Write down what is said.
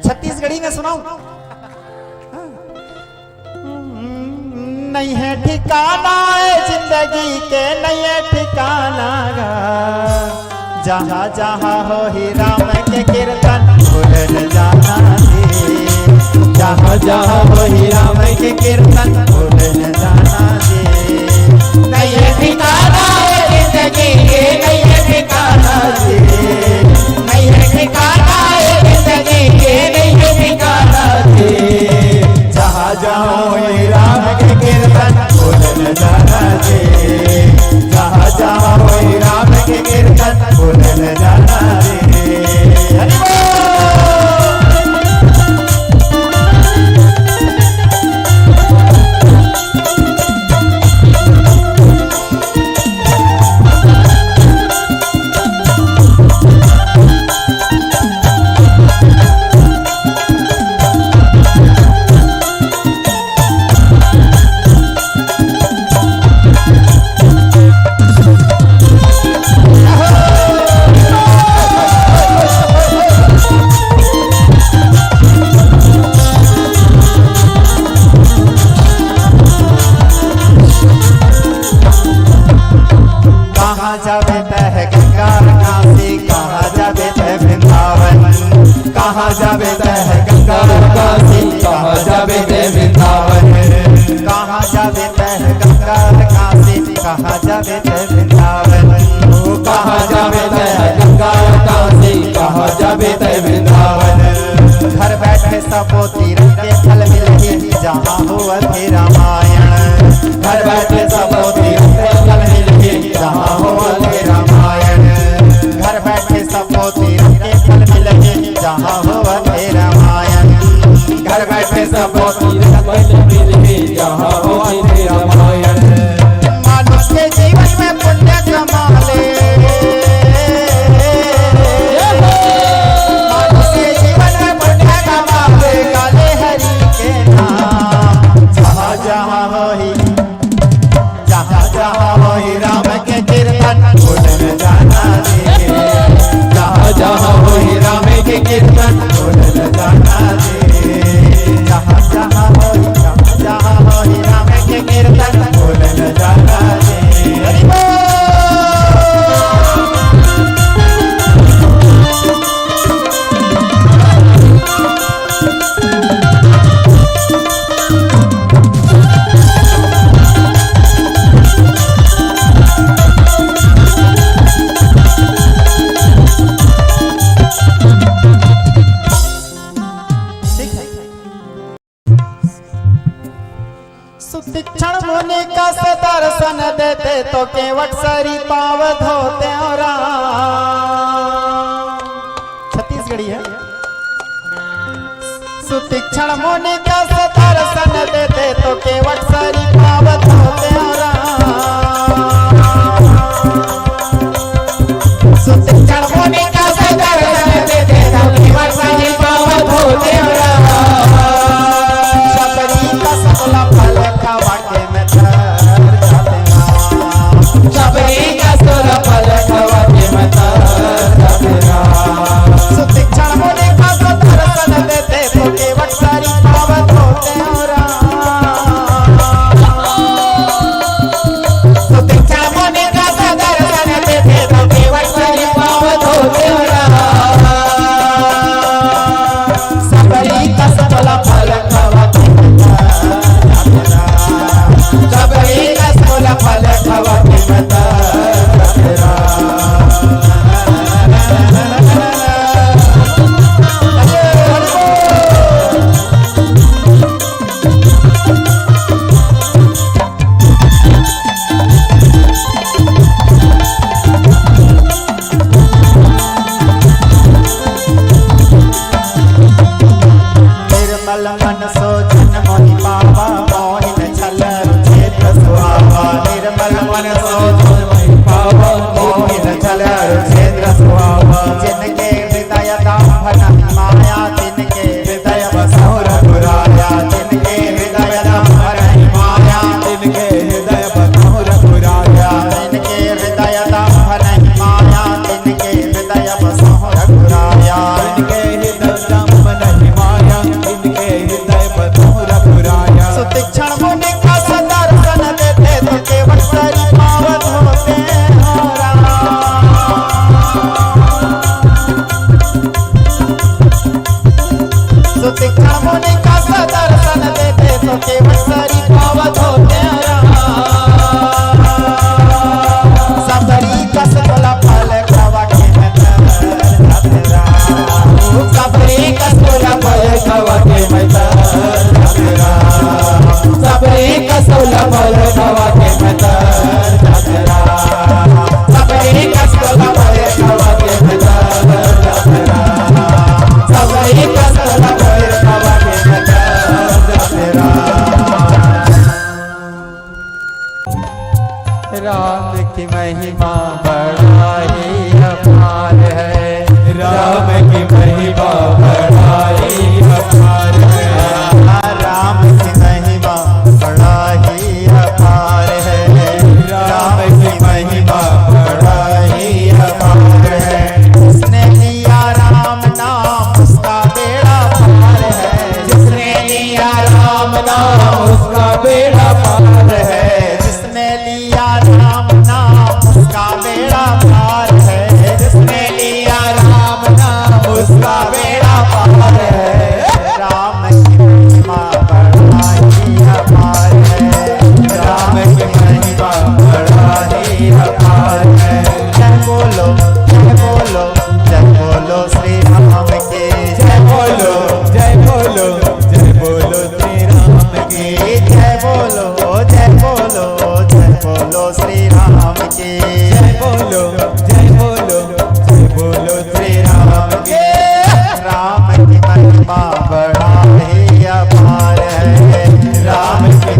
छत्तीसगढ़ी में सुनाऊं? नहीं है ठिकाना है जिंदगी के, नहीं है ठिकाना गा। जहाँ जहाँ हो ही राम के कीर्तन भूल न जाना दे। जहाँ जहाँ हो ही राम के कीर्तन भूल न जाना दे। नहीं है ठिकाना है जिंदगी के, नहीं है ठिकाना दे। नहीं है ठिकाना है जिंदगी के, नहीं है ठिकाना दे। जहाँ जहाँ हो ही राम के कीर्तन भूल न जाना दे। जहाँ जहाँ हो ही राम के कीर्तन भूल न जाना दे। कहाँ जावे तह गंगा काशी, कहाँ जावे तह वृंदावन। कहाँ जावे तह गंगा काशी, कहाँ जावे तह वृंदावन। कहाँ जावे तह गंगा काशी, कहाँ जावे तह वृंदावन। घर बैठे सबो तीरथ के फल मिले, जहाँ हुआ थे रामायण। घर बैठे सबो तीरथ के फल मिले, जहाँ हुआ थे रामायण। घर बैठे सबो तीरथ के फल मिले, जहाँ हुआ थे रामायण। घर बैठे सबो तीरथ के फल मिले, जहाँ हुआ थे रामायण। मनुष्य के जीवन में पुण्य कमा ले, मनुष्य के जीवन में पुण्य कमा ले, काले हरि के नाम। जहाँ जहाँ हो ही, जहाँ जहाँ हो ही राम के कीर्तन भूल न जाना दे। जहाँ जहाँ हो ही राम के कीर्तन भूल न जाना दे। जहाँ जहाँ हो ही, जहाँ जहाँ हो ही राम के कीर्तन भूल न जाना दे। सुतीक्षण मुनि का से दर्शन देते, तो केवट सरी पाव धोते और छत्तीसगढ़ी है। सुतीक्षण मुनि का से दर्शन देते, तो केवट सरी पाव धोते और सुतीक्षण मुनि का से दर्शन देते, तो केवट सरी पाव धोते और सबरी का सबला फल खवाटे में तर जाते राम। सबरी का सबला फल खवाटे में तर जाते राम। सुतीक्षण मुनि का से दर्शन देते, तो केवट सारी पाव धोते और सुतीक्षण मुनि का से दर्शन देते, तो केवट सारी पाव धोते सुतिका मुनि का दर्शन देते तो केवसरी पावत होते सबरी कस तोला फल खवा के सबरी कस तोला फल खवा के सबरी कस तोला फल खवा के सबरी कस तोला फल खवा के सबरी कस तोला फल खवा के राम की महिमा बड़ा ही अपार है राम की महिमा बड़ा ही अपार है राम की महिमा बड़ा ही अपार है राम की महिमा बड़ा ही अपार है जिसने लिया राम नाम उसका बेड़ा पार है जिसने लिया राम नाम उसका बेड़ा पार है जिसने लिया राम नाम उसका बेड़ा पार है जिसने लिया राम नाम उसका बेड़ा पार है राम की महिमा बड़ा ही अपार है राम की महिमा बड़ा ही अपार है जय बोलो श्री राम के जय बोलो जय बोलो जय बोलो श्री राम की जय बोलो श्री राम के जय बोलो जय बोलो जय बोलो श्री राम की राम की महिमा बड़ा ही अपार है राम की